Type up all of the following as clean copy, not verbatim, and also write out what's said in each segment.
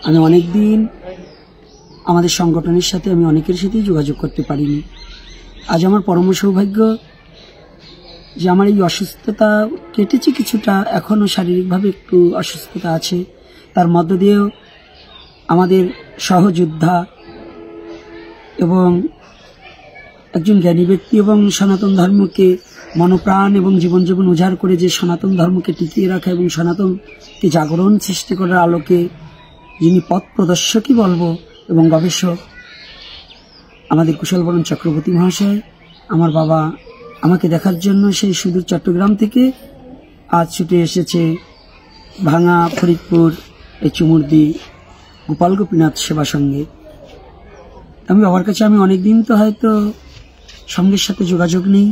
আমি অনেক দিন আমাদের সংগঠনের সাথে আমি অনেকের সাথেই যোগাযোগ করতে পারিনি। আজ আমার পরম সৌভাগ্য যে আমার এই অসুস্থতা কেটেছে কিছুটা, এখনও শারীরিকভাবে একটু অসুস্থতা আছে, তার মধ্য দিয়েও আমাদের সহযোদ্ধা এবং একজন জ্ঞানী ব্যক্তি এবং সনাতন ধর্মকে মনপ্রাণ এবং জীবন জীবন উজাড় করে যে সনাতন ধর্মকে টিকিয়ে রাখা এবং সনাতনকে জাগরণ সৃষ্টি করার আলোকে যিনি পথ প্রদর্শকই বলবো এবং গবেষক, আমাদের কুশলবরণ চক্রবর্তী মহাশয়, আমার বাবা আমাকে দেখার জন্য সেই সুদূর চট্টগ্রাম থেকে আজ ছুটে এসেছে ভাঙা ফরিদপুর এই চুমুরদি গোপাল গোপীনাথ সেবা সঙ্গে। আমি বাবার কাছে আমি অনেকদিন তো হয়তো সঙ্গের সাথে যোগাযোগ নেই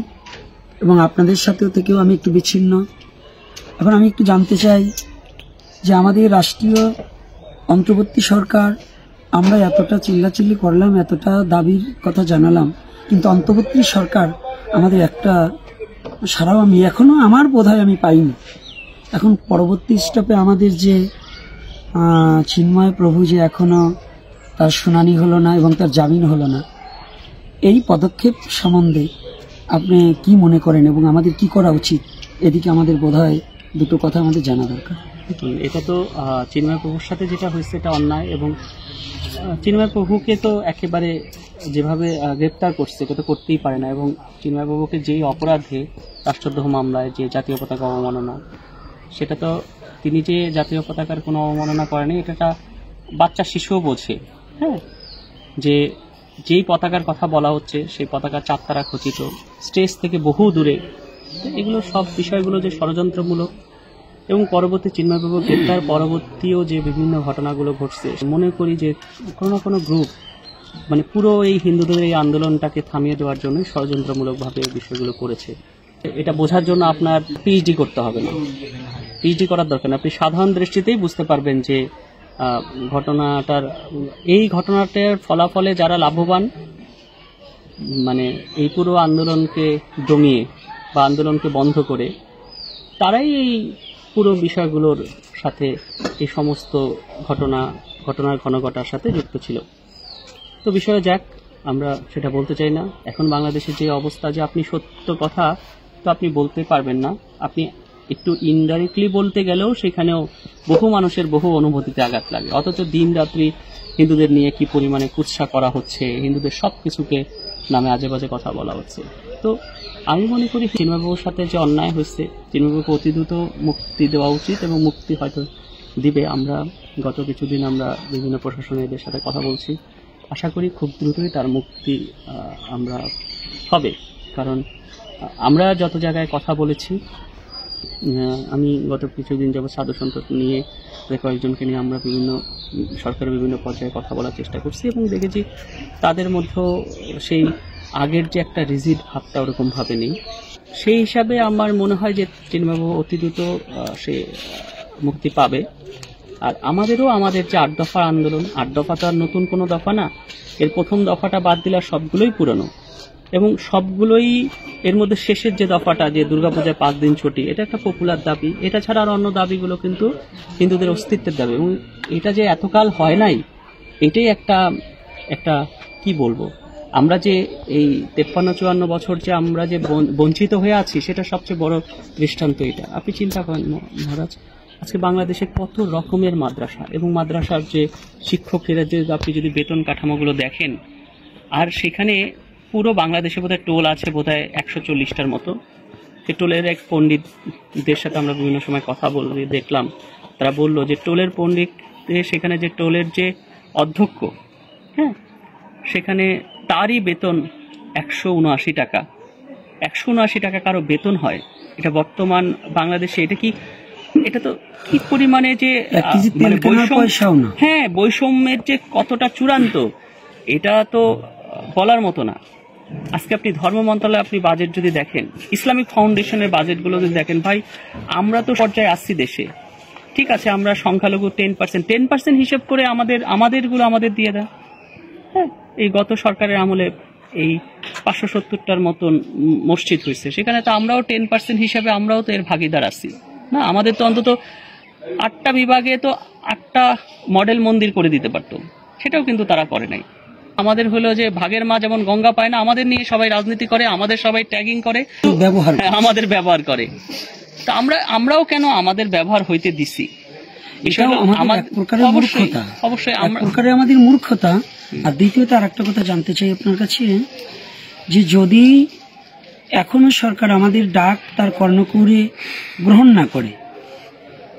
এবং আপনাদের সাথেও থেকেও আমি একটু বিচ্ছিন্ন। এখন আমি একটু জানতে চাই যে আমাদের রাষ্ট্রীয় অন্তর্বর্তী সরকার, আমরা এতটা চিল্লাচিল্লি করলাম, এতটা দাবির কথা জানালাম, কিন্তু অন্তর্বর্তী সরকার আমাদের একটা সারাও আমি এখনো আমার বোধহয় আমি পাইনি। এখন পরবর্তী স্টপে আমাদের যে চিন্ময় প্রভু যে এখনো তার শুনানি হলো না এবং তার জামিন হলো না, এই পদক্ষেপ সম্বন্ধে আপনি কি মনে করেন এবং আমাদের কি করা উচিত? এদিকে আমাদের বোধহয় দুটো কথা আমাদের জানা দরকার। এটা তো চিন্ময় প্রভুর সাথে যেটা হয়েছে এটা অন্যায়, এবং চিন্ময় প্রভুকে তো একেবারে যেভাবে গ্রেপ্তার করছে এটা তো করতেই পারে না, এবং চিন্ময় প্রভুকে যেই অপরাধে রাষ্ট্রদ্রোহ মামলায় যে জাতীয় পতাকা অবমাননা, সেটা তো তিনি যে জাতীয় পতাকার কোনো অবমাননা করেনি, এটা বাচ্চা শিশুও বোঝে। হ্যাঁ, যে যেই পতাকার কথা বলা হচ্ছে সেই পতাকা চাঁদতারা খচিত, স্টেজ থেকে বহু দূরে, এগুলো সব বিষয়গুলো যে ষড়যন্ত্রমূলক। এবং পরবর্তী চিন্ময়বাবু গ্রেপ্তার পরবর্তীও যে বিভিন্ন ঘটনাগুলো ঘটছে, মনে করি যে কোনো না কোনো গ্রুপ মানে পুরো এই হিন্দুদের এই আন্দোলনটাকে থামিয়ে দেওয়ার জন্য ষড়যন্ত্রমূলকভাবে বিষয়গুলো করেছে। এটা বোঝার জন্য আপনার পিএইচডি করতে হবে না, পিএইচডি করার দরকার না, আপনি সাধারণ দৃষ্টিতেই বুঝতে পারবেন যে ঘটনাটার ফলাফলে যারা লাভবান, মানে এই পুরো আন্দোলনকে দমিয়ে বা আন্দোলনকে বন্ধ করে, তারাই এই পুরো বিষয়গুলোর সাথে এই সমস্ত ঘটনার ঘনঘটার সাথে যুক্ত ছিল। তো বিষয়ে যাক, আমরা সেটা বলতে চাই না। এখন বাংলাদেশের যে অবস্থা, যে আপনি সত্য কথা তো আপনি বলতে পারবেন না, আপনি একটু ইনডাইরেক্টলি বলতে গেলেও সেখানেও বহু মানুষের বহু অনুভূতিতে আঘাত লাগে। অথচ দিন রাত্রি হিন্দুদের নিয়ে কি পরিমাণে কুৎসা করা হচ্ছে, হিন্দুদের সব কিছুকে নামে আজে বাজে কথা বলা হচ্ছে। তো আমি মনে করি চিন্ময়বাবুর সাথে যে অন্যায় হয়েছে, চিন্ময়বাবুকে অতি দ্রুত মুক্তি দেওয়া উচিত, এবং মুক্তি হয়তো দিবে। আমরা গত কিছুদিন আমরা বিভিন্ন প্রশাসনের সাথে কথা বলছি, আশা করি খুব দ্রুতই তার মুক্তি আমরা হবে। কারণ আমরা যত জায়গায় কথা বলেছি, আমি গত কিছুদিন যাবত সাধু সন্ত নিয়ে কয়েকজনকে নিয়ে আমরা বিভিন্ন সরকারের বিভিন্ন পর্যায়ে কথা বলার চেষ্টা করছি, এবং দেখেছি তাদের মধ্যেও সেই আগের যে একটা রিজিড ভাবটা ওরকম ভাবে নেই। সেই হিসাবে আমার মনে হয় যে চিন্ময়বাবু অতি দ্রুত সে মুক্তি পাবে। আর আমাদেরও আমাদের যে 8 দফার আন্দোলন, 8 দফা তো আর নতুন কোনো দফা না, এর প্রথম দফাটা বাদ দিলে সবগুলোই পুরনো, এবং সবগুলোই এর মধ্যে শেষের যে দফাটা, যে দুর্গাপূজায় 5 দিন ছুটি, এটা একটা পপুলার দাবি। এটা ছাড়া আর অন্য দাবিগুলো কিন্তু হিন্দুদের অস্তিত্বের দাবি, এবং এটা যে এতকাল হয় নাই, এটাই একটা কি বলবো, আমরা যে এই 53-54 বছর যে আমরা যে বঞ্চিত হয়ে আছি, সেটা সবচেয়ে বড় দৃষ্টান্ত এটা। আপনি চিন্তা করেন মহারাজ, আজকে বাংলাদেশে কত রকমের মাদ্রাসা, এবং মাদ্রাসার যে শিক্ষকেরা যে আপনি যদি বেতন কাঠামোগুলো দেখেন, আর সেখানে পুরো বাংলাদেশে বোধহয় টোল আছে বোধহয় 140টার মতো। সে টোলের এক পণ্ডিতদের সাথে আমরা বিভিন্ন সময় কথা বলে দেখলাম, তারা বললো যে টোলের পণ্ডিত, সেখানে যে টোলের যে অধ্যক্ষ, হ্যাঁ, সেখানে তারই বেতন 179 টাকা। 179 টাকা কারো বেতন হয়, এটা বর্তমান বাংলাদেশে, এটা তো কি পরিমাণে যে হ্যাঁ বৈষম্যের যে কতটা চূড়ান্ত, এটা তো বলার মতো না। আজকে আপনি ধর্ম মন্ত্রণালয়ে আপনি বাজেট যদি দেখেন, ইসলামিক ফাউন্ডেশনের বাজেটগুলো যদি দেখেন, ভাই আমরা তো পর্যায়ে আসছি দেশে, ঠিক আছে, আমরা সংখ্যালঘু 10% হিসেব করে আমাদেরগুলো আমাদের দিয়ে দেয়। হ্যাঁ, এই গত সরকারের আমলে এই 570টার মতন মসজিদ হয়েছে, সেখানে তো আমরাও 10% হিসাবে আমরাও তো এর ভাগিদার আছি না। আমাদের তো অন্তত 8টা বিভাগে তো 8টা মডেল মন্দির করে দিতে পারতো, সেটাও কিন্তু তারা করে নাই। আমাদের হলো যে ভাগের মা যেমন গঙ্গা পায় না, আমাদের নিয়ে সবাই রাজনীতি করে, আমাদের সবাই ট্যাগিং করে, আমাদের ব্যবহার করে। তা আমরাও কেন আমাদের ব্যবহার হইতে দিছি? অবশ্যই আমাদের মূর্খতা। আর দ্বিতীয়ত আর একটা কথা জানতে চাই আপনার কাছে, যে যদি এখনো সরকার আমাদের ডাক তার কর্ণকুহরে গ্রহণ না করে,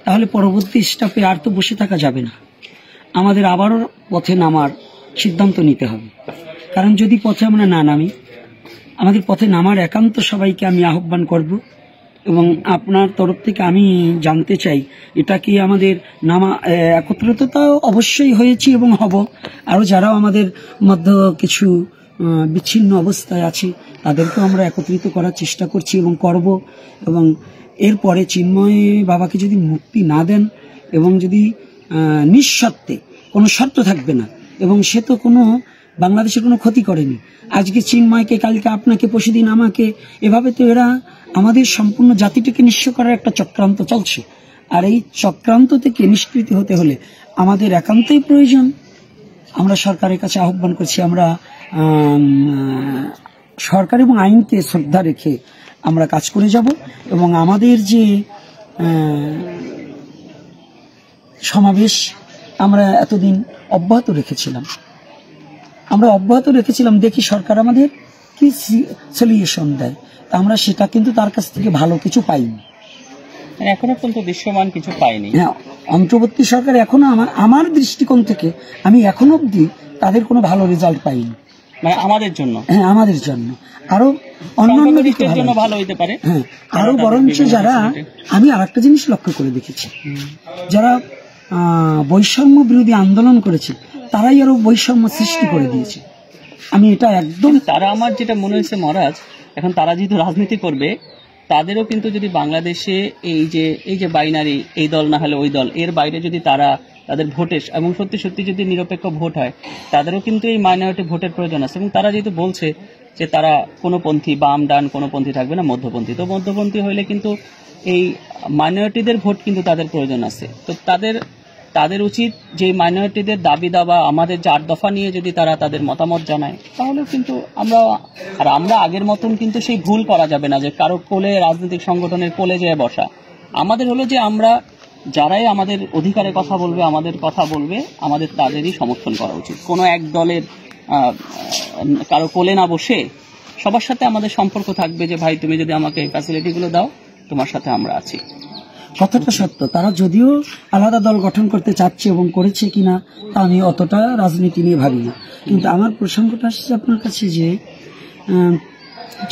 তাহলে পরবর্তী স্টেপে আর তো বসে থাকা যাবে না, আমাদের আবারও পথে নামার সিদ্ধান্ত নিতে হবে। কারণ যদি পথে আমরা না নামি, আমাদের পথে নামার একান্ত সবাইকে আমি আহ্বান করব। এবং আপনার তরফ থেকে আমি জানতে চাই, এটা কি আমাদের নামা একত্রিততা অবশ্যই হয়েছি এবং হব, আরও যারাও আমাদের মধ্যে কিছু বিচ্ছিন্ন অবস্থায় আছে তাদেরকেও আমরা একত্রিত করার চেষ্টা করছি এবং করব। এবং এরপরে চিন্ময় বাবাকে যদি মুক্তি না দেন এবং যদি নিঃশর্তে, কোনো শর্ত থাকবে না, এবং সে তো কোনো বাংলাদেশের কোনো ক্ষতি করেনি, আজকে চিন্ময়কে, কালকে আপনাকে, পরশুদিন আমাকে, এভাবে তো এরা আমাদের সম্পূর্ণ জাতিটিকে নিঃস্ব করার একটা চক্রান্ত চলছে। আর এই চক্রান্ত থেকে নিষ্কৃতি হতে হলে আমাদের একান্তই প্রয়োজন। আমরা সরকারের কাছে আহ্বান করছি, আমরা সরকার এবং আইনকে শ্রদ্ধা রেখে আমরা কাজ করে যাব। এবং আমাদের যে সমাবেশ আমরা এতদিন অব্যাহত রেখেছিলাম, দেখি সরকার আমাদের কি সলিউশন দেয়। আমরা সেটা কিন্তু তার কাছ থেকে ভালো কিছু পাইনি, এখনো পর্যন্ত দৃশ্যমান কিছু পাইনি। হ্যাঁ, অন্তর্বর্তী সরকার এখনো আমার দৃষ্টিকোণ থেকে আমি এখনো অব্দি তাদের কোনো ভালো রেজাল্ট পাইনি। মানে আমাদের জন্য, হ্যাঁ আমাদের জন্য, আরো অন্যান্য দিকের জন্য ভালো হইতে পারে। হ্যাঁ, আরো বরঞ্চ যারা, আমি আর একটা জিনিস লক্ষ্য করে দেখেছি, যারা বৈষম্য বিরোধী আন্দোলন করেছে তারাই আরো বৈষম্য সৃষ্টি করে দিয়েছে। আমি এটা একদম, তারা, আমার যেটা মনে হয়েছে মহারাজ, এখন তারা যেহেতু রাজনীতি করবে, তাদেরও কিন্তু যদি বাংলাদেশে এই যে বাইনারি, এই দল না হলে ওই দল, এর বাইরে যদি তাদের ভোটের এবং সত্যি যদি নিরপেক্ষ ভোট হয়, তাদেরও কিন্তু এই মাইনরিটি ভোটের প্রয়োজন আছে। এবং তারা যেহেতু বলছে যে তারা কোনো পন্থী, বাম ডান কোনো পন্থী থাকবে না, মধ্যপন্থী, তো মধ্যপন্থী হইলে কিন্তু এই মাইনরিটিদের ভোট কিন্তু তাদের প্রয়োজন আছে। তো তাদের উচিত যে মাইনরিটিদের দাবি দাবা, আমাদের 4 দফা নিয়ে যদি তারা তাদের মতামত জানায়, তাহলে কিন্তু আমরা আগের মতন কিন্তু সেই ভুল করা যাবে না যে কারো কোলে, রাজনৈতিক সংগঠনের কোলে যেয়ে বসা। আমাদের হলো যে আমরা যারাই আমাদের অধিকারের কথা বলবে, আমাদের কথা বলবে, আমাদের তাদেরই সমর্থন করা উচিত। কোনো এক দলের কারো কোলে না বসে সবার সাথে আমাদের সম্পর্ক থাকবে যে ভাই তুমি যদি আমাকে এই ফ্যাসিলিটিগুলো দাও, তোমার সাথে আমরা আছি। কথাটা সত্য। তারা যদিও আলাদা দল গঠন করতে চাচ্ছে এবং করেছে কিনা তা আমি অতটা রাজনীতি নিয়ে ভাবি না, কিন্তু আমার প্রসঙ্গটা আসছে আপনার কাছে যে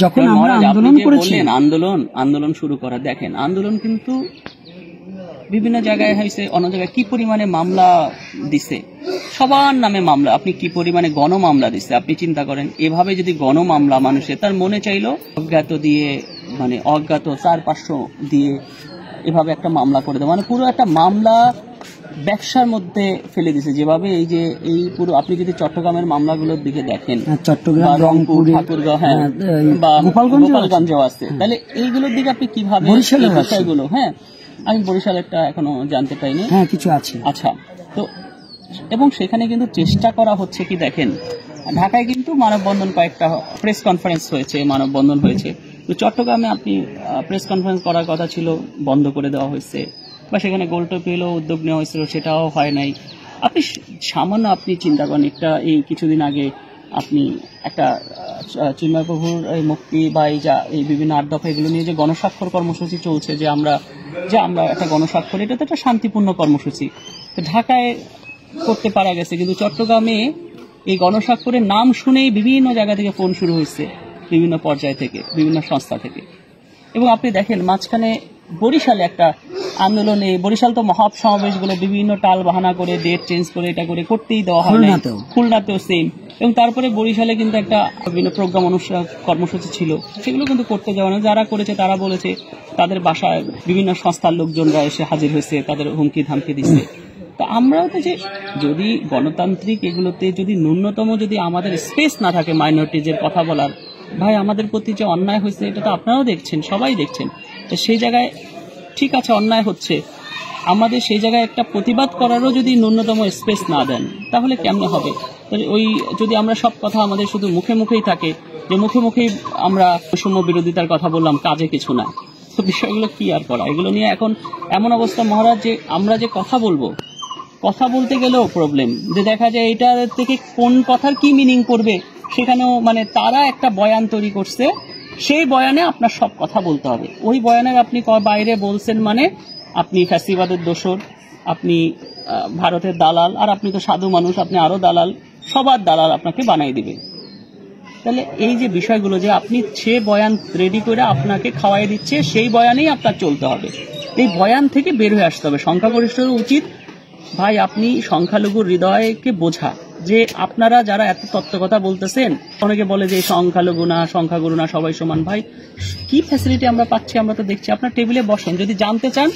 যখন আমরা আন্দোলন করেছি, আন্দোলন শুরু করা, দেখেন আন্দোলন কিন্তু বিভিন্ন জায়গায় হয়েছে, অন্য জায়গায় কি পরিমাণে মামলা দিছে, সবার নামে মামলা, আপনি কি পরিমাণে গণমামলা দিচ্ছে আপনি চিন্তা করেন। এভাবে যদি গণমামলা মানুষের তার মনে চাইলো অজ্ঞাত দিয়ে, মানে অজ্ঞাত 400-500 দিয়ে এভাবে একটা মামলা করে দেয়, মানে পুরো একটা মামলা ব্যবসার মধ্যে ফেলে দিছে। যেভাবে এই পুরো, আপনি যদি চট্টগ্রামের মামলাগুলোর দিকে দেখেন, চট্টগ্রাম, রংপুর, ঠাকুরগাঁও, হ্যাঁ, বা গোপালগঞ্জও আছে, তাহলে এইগুলোর দিকে আপনি কিভাবে বিষয়গুলো, হ্যাঁ আমি বরিশালেরটা এখনো জানতে পাইনি, হ্যাঁ কিছু আছে। আচ্ছা, তো এবং সেখানে কিন্তু চেষ্টা করা হচ্ছে কি, দেখেন ঢাকায় কিন্তু মানববন্ধন, কয়েকটা প্রেস কনফারেন্স হয়েছে, মানববন্ধন হয়েছে, তো চট্টগ্রামে আপনি প্রেস কনফারেন্স করার কথা ছিল, বন্ধ করে দেওয়া হয়েছে, বা সেখানে গোলটোপি এলেও উদ্যোগ নেওয়া হয়েছিল, সেটাও হয় নাই। আপনি সামান্য আপনি চিন্তা করেন, এই কিছুদিন আগে আপনি একটা চিন্ময় প্রভুর মুক্তি বা এই বিভিন্ন 8 দফা এগুলো নিয়ে যে গণস্বাক্ষর কর্মসূচি চলছে, যে আমরা একটা গণস্বাক্ষর, এটা তো একটা শান্তিপূর্ণ কর্মসূচি, তো ঢাকায় করতে পারা গেছে, কিন্তু চট্টগ্রামে এই গণস্বাক্ষরের নাম শুনেই বিভিন্ন জায়গা থেকে ফোন শুরু হয়েছে, বিভিন্ন পর্যায় থেকে, বিভিন্ন সংস্থা থেকে। এবং আপনি দেখেন মাঝখানে বরিশালে একটা আন্দোলনে, বরিশাল তো মহা সমাবেশগুলো বিভিন্ন টাল বাহানা করে, ডেট চেঞ্জ করে, এটা করে করতেই দেওয়া হয় না, খুলনাতেও সেম। এবং তারপরে বরিশালে কিন্তু একটা বিভিন্ন প্রোগ্রাম, অনুষ্ঠান, কর্মসূচি ছিল, সেগুলো কিন্তু করতে যাওয়া না। যারা করেছে তারা বলেছে তাদের বাসায় বিভিন্ন সংস্থার লোকজনরা এসে হাজির হয়েছে, তাদের হুমকি ধামকি দিচ্ছে। তো আমরাও তো, যে যদি গণতান্ত্রিক এগুলোতে যদি ন্যূনতম যদি আমাদের স্পেস না থাকে মাইনরিটিজের কথা বলার, ভাই আমাদের প্রতি যে অন্যায় হয়েছে এটা তো আপনারাও দেখছেন, সবাই দেখছেন, তো সেই জায়গায় ঠিক আছে অন্যায় হচ্ছে, আমাদের সেই জায়গায় একটা প্রতিবাদ করারও যদি ন্যূনতম স্পেস না দেন তাহলে কেমনে হবে? ওই যদি আমরা সব কথা আমাদের শুধু মুখে মুখেই থাকে, যে মুখে মুখেই আমরা বৈষম্য বিরোধিতার কথা বললাম, কাজে কিছু না, তো বিষয়গুলো কি আর করা? এগুলো নিয়ে এখন এমন অবস্থা মহারাজ যে আমরা যে কথা বলবো, কথা বলতে গেলেও প্রবলেম, যে দেখা যায় এটা থেকে কোন কথার কি মিনিং করবে সেখানেও মানে তারা একটা বয়ান তৈরি করছে, সেই বয়ানে আপনার সব কথা বলতে হবে। ওই বয়ানের আপনি বাইরে বলছেন মানে আপনি ফ্যাসিবাদের দোসর, আপনি ভারতের দালাল, আর আপনি তো সাধু মানুষ, আপনি আরো দালাল, সবার দালাল আপনাকে বানাই দিবে। তাহলে এই যে বিষয়গুলো, যে আপনি সে বয়ান রেডি করে আপনাকে খাওয়াই দিচ্ছে, সেই বয়ানেই আপনার চলতে হবে, এই বয়ান থেকে বের হয়ে আসতে হবে। সংখ্যাগরিষ্ঠের উচিত ভাই আপনি সংখ্যালঘুর হৃদয়কে বোঝা, যে আপনারা যারা এত তত্ত্ব কথা বলতেছেন, অনেকে বলে যে সংখ্যালঘু না, সংখ্যাগুরু না, সবাই সমান। ভাই কি ফ্যাসিলিটি আমরা পাচ্ছি? আমরা তো দেখছি। আপনার টেবিলে বসেন, যদি জানতে চান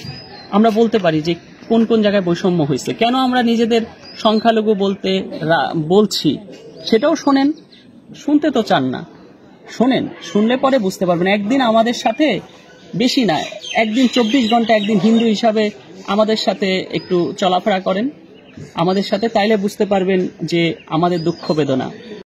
আমরা বলতে পারি যে কোন কোন জায়গায় বৈষম্য হয়েছে, কেন আমরা নিজেদের সংখ্যালঘু বলছি, সেটাও শোনেন। শুনতে তো চান না, শোনেন, শুনলে পরে বুঝতে পারবেন। একদিন আমাদের সাথে, বেশি না, একদিন 24 ঘন্টা একদিন হিন্দু হিসাবে আমাদের সাথে একটু চলাফেরা করেন আমাদের সাথে, তাইলে বুঝতে পারবেন যে আমাদের দুঃখ বেদনা।